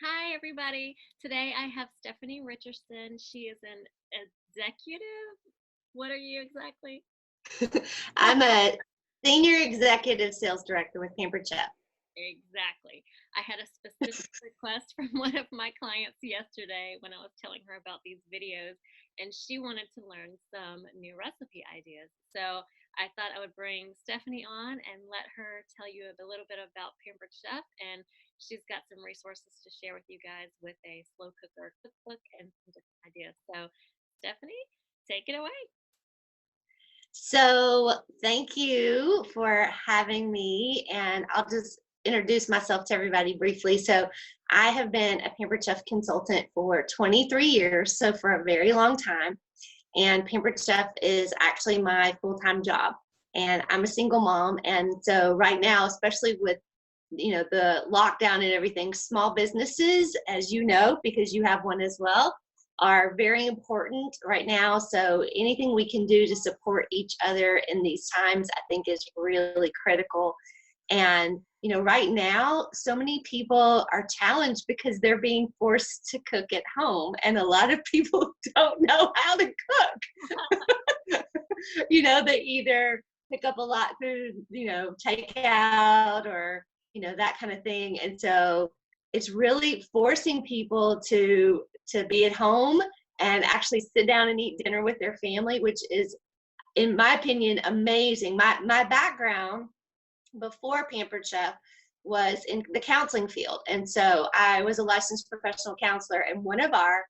Hi, everybody. Today I have Stephanie Richardson. She is an executive. What are you exactly? I'm a senior executive sales director with Pampered Chef. Exactly. I had a specific request from one of my clients yesterday when I was telling her about these videos, and she wanted to learn some new recipe ideas. So I thought I would bring Stephanie on and let her tell you a little bit about Pampered Chef, and she's got some resources to share with you guys with a slow cooker cookbook and some different ideas. So, Stephanie, take it away. So thank you for having me, and I'll just introduce myself to everybody briefly. So I have been a Pampered Chef consultant for 23 years, so for a very long time. And Pampered Chef is actually my full-time job. And I'm a single mom, and so right now, especially with the lockdown and everything, small businesses, as you know, because you have one as well, are very important right now. So anything we can do to support each other in these times, I think, is really critical. And right now, so many people are challenged because they're being forced to cook at home, and a lot of people don't know how to cook. They either pick up a lot through takeout, or that kind of thing. And so it's really forcing people to be at home and actually sit down and eat dinner with their family, which is, in my opinion, amazing. My background before Pampered Chef was in the counseling field. And so I was a licensed professional counselor, and one of our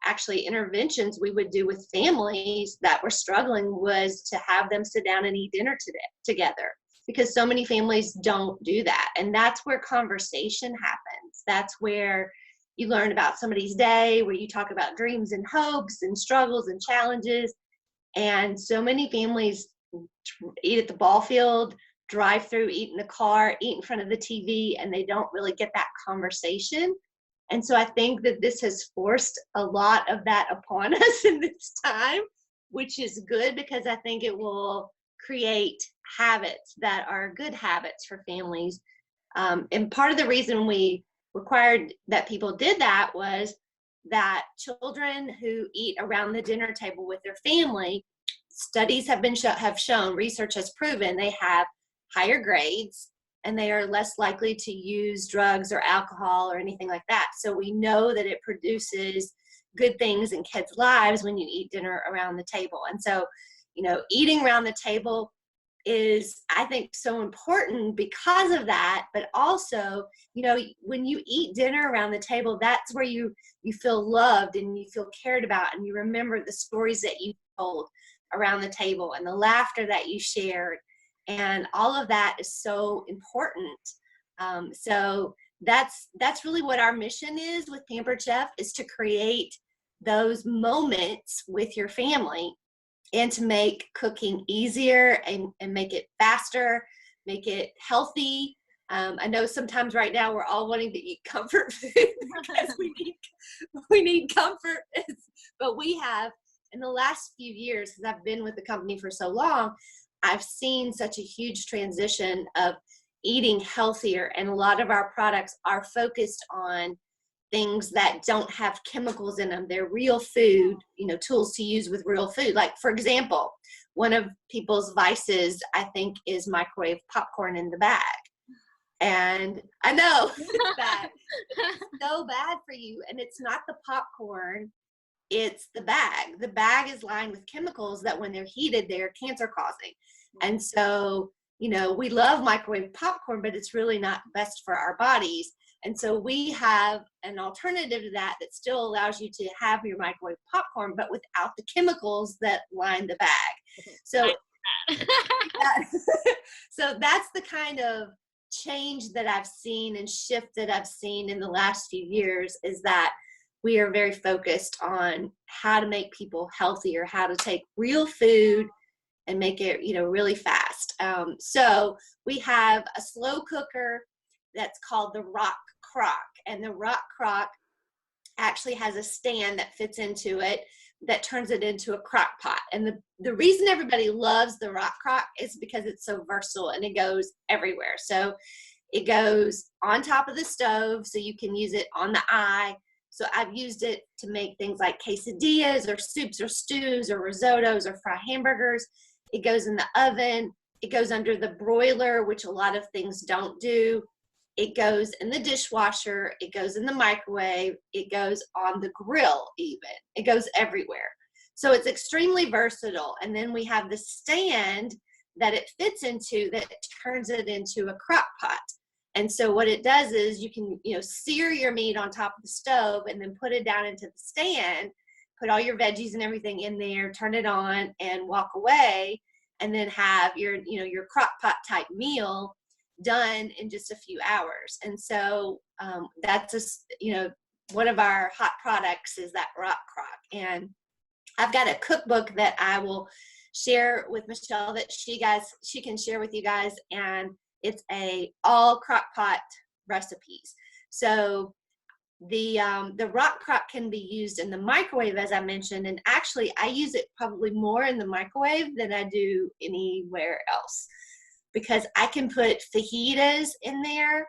actually interventions we would do with families that were struggling was to have them sit down and eat dinner together, because so many families don't do that. And that's where conversation happens. That's where you learn about somebody's day, where you talk about dreams and hopes and struggles and challenges. And so many families eat at the ball field, drive through, eat in the car, eat in front of the TV, and they don't really get that conversation. And so I think that this has forced a lot of that upon us in this time, which is good, because I think it will create habits that are good habits for families. And part of the reason we required that people did that was that children who eat around the dinner table with their family, studies have shown, research has proven, they have higher grades, and they are less likely to use drugs or alcohol or anything like that. So we know that it produces good things in kids' lives when you eat dinner around the table. And so, eating around the table is, I think, so important because of that. But also, when you eat dinner around the table, that's where you feel loved and you feel cared about, and you remember the stories that you told around the table and the laughter that you shared, and all of that is so important. So that's really what our mission is with Pampered Chef, is to create those moments with your family, and to make cooking easier, and make it faster, make it healthy. I know sometimes right now we're all wanting to eat comfort food because we need comfort, but we have, in the last few years, because I've been with the company for so long, I've seen such a huge transition of eating healthier, and a lot of our products are focused on things that don't have chemicals in them. They're real food, tools to use with real food. Like, for example, one of people's vices, I think, is microwave popcorn in the bag. And I know it's bad. It's so bad for you. And it's not the popcorn, it's the bag. The bag is lined with chemicals that, when they're heated, they're cancer causing. And so, we love microwave popcorn, but it's really not best for our bodies. And so we have an alternative to that that still allows you to have your microwave popcorn, but without the chemicals that line the bag. So, so that's the kind of change that I've seen, and shift that I've seen in the last few years, is that we are very focused on how to make people healthier, how to take real food and make it, really fast. So we have a slow cooker that's called the Rock Crock, and the Rock Crock actually has a stand that fits into it that turns it into a crock pot. And the reason everybody loves the Rock Crock is because it's so versatile and it goes everywhere. So It goes on top of the stove, so you can use it on the eye. So I've used it to make things like quesadillas or soups or stews or risottos or fry hamburgers. It goes in the oven. It goes under the broiler, which a lot of things don't do. It goes in the dishwasher. It goes in the microwave. It goes on the grill even. It goes everywhere. So it's extremely versatile. And then we have the stand that it fits into that turns it into a crock pot. And so what it does is you can, sear your meat on top of the stove and then put it down into the stand, put all your veggies and everything in there, turn it on and walk away, and then have your crock pot type meal done in just a few hours. And so that's one of our hot products is that rock crock. And I've got a cookbook that I will share with Michelle that she can share with you guys, and it's all crock pot recipes. So the rock crock can be used in the microwave, as I mentioned, and actually I use it probably more in the microwave than I do anywhere else, because I can put fajitas in there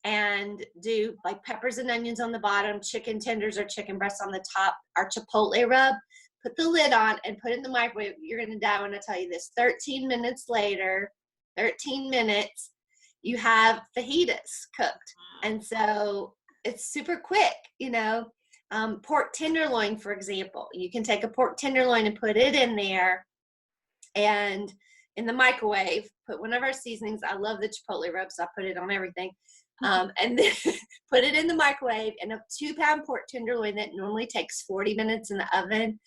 and do like peppers and onions on the bottom, chicken tenders or chicken breasts on the top, our chipotle rub, put the lid on and put it in the microwave. You're going to die when I tell you this. 13 minutes later, 13 minutes, you have fajitas cooked. And so it's super quick, pork tenderloin, for example. You can take a pork tenderloin and put it in there and in the microwave, put one of our seasonings. I love the chipotle rub, so I put it on everything. And then put it in the microwave, and a 2-pound pork tenderloin that normally takes 40 minutes in the oven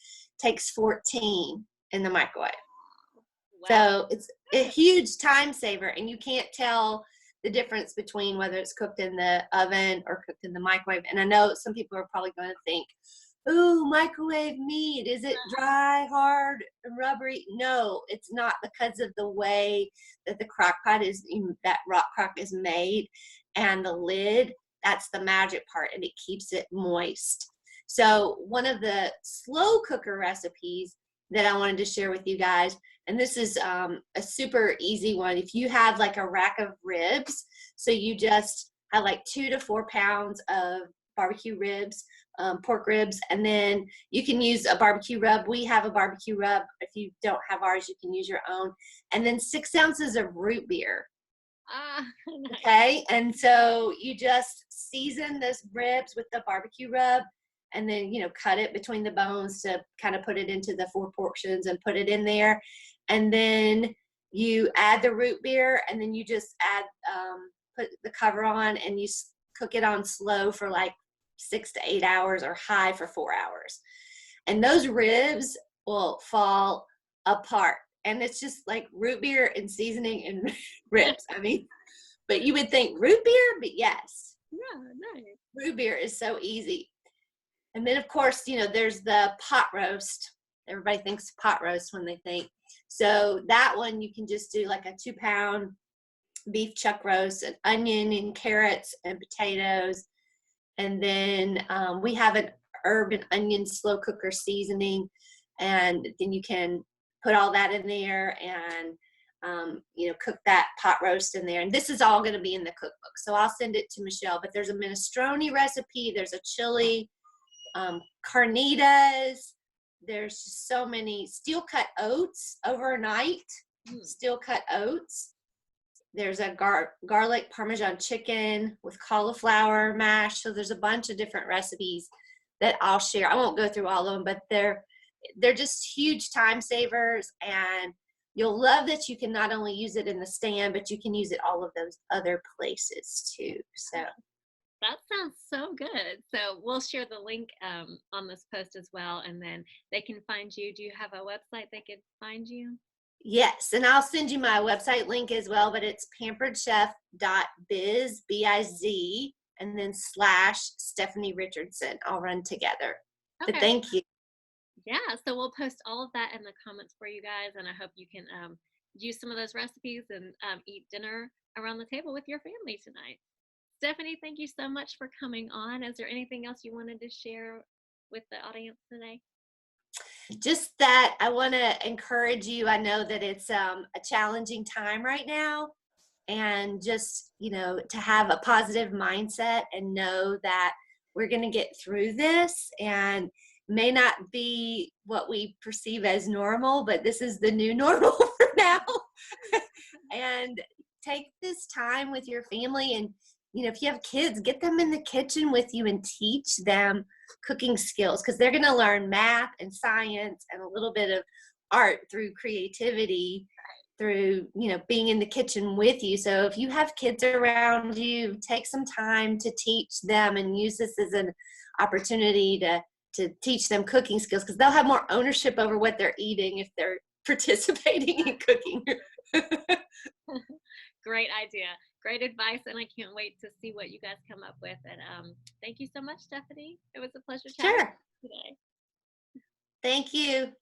takes 14 in the microwave. Wow. So it's a huge time saver, and you can't tell the difference between whether it's cooked in the oven or cooked in the microwave. And I know some people are probably going to think, ooh, microwave meat, is it dry, hard, and rubbery? No, it's not, because of the way that the crock pot that rock crock is made, and the lid, that's the magic part, and it keeps it moist. So one of the slow cooker recipes that I wanted to share with you guys, and this is a super easy one. If you have like a rack of ribs, so you just have like 2 to 4 pounds of barbecue ribs, pork ribs, and then you can use a barbecue rub. We have a barbecue rub. If you don't have ours, you can use your own. And then 6 ounces of root beer. Nice. Okay, and so you just season those ribs with the barbecue rub, and then cut it between the bones to kind of put it into the 4 portions and put it in there. And then you add the root beer, and then you just add put the cover on, and you cook it on slow for like 6 to 8 hours, or high for 4 hours. And those ribs will fall apart. And it's just like root beer and seasoning and ribs. I mean, but you would think root beer, but yes. Yeah, nice. Root beer is so easy. And then, of course, there's the pot roast. Everybody thinks pot roast when they think. So that one, you can just do like a 2-pound beef chuck roast, an onion and carrots and potatoes. And then we have an herb and onion slow cooker seasoning. And then you can put all that in there and, cook that pot roast in there. And this is all going to be in the cookbook. So I'll send it to Michelle. But there's a minestrone recipe. There's a chili, carnitas. There's just so many. Steel cut oats overnight. Steel cut oats. There's a garlic Parmesan chicken with cauliflower mash. So there's a bunch of different recipes that I'll share. I won't go through all of them, but they're just huge time savers, and you'll love that you can not only use it in the stand, but you can use it all of those other places too. So that sounds so good. So we'll share the link on this post as well, and then they can find you. Do you have a website they can find you? Yes, and I'll send you my website link as well, but it's pamperedchef.biz, B-I-Z, and then / Stephanie Richardson. All run together. Okay. But thank you. Yeah, so we'll post all of that in the comments for you guys, and I hope you can use some of those recipes and eat dinner around the table with your family tonight. Stephanie, thank you so much for coming on. Is there anything else you wanted to share with the audience today? Just that I want to encourage you. I know that it's a challenging time right now, and just, to have a positive mindset and know that we're going to get through this, and may not be what we perceive as normal, but this is the new normal for now. And take this time with your family, and if you have kids, get them in the kitchen with you and teach them cooking skills, because they're going to learn math and science and a little bit of art through creativity, through being in the kitchen with you. So if you have kids around you, take some time to teach them and use this as an opportunity to teach them cooking skills, because they'll have more ownership over what they're eating if they're participating in cooking. Great idea. Great advice. And I can't wait to see what you guys come up with. And thank you so much, Stephanie. It was a pleasure chatting Sure. today. Thank you.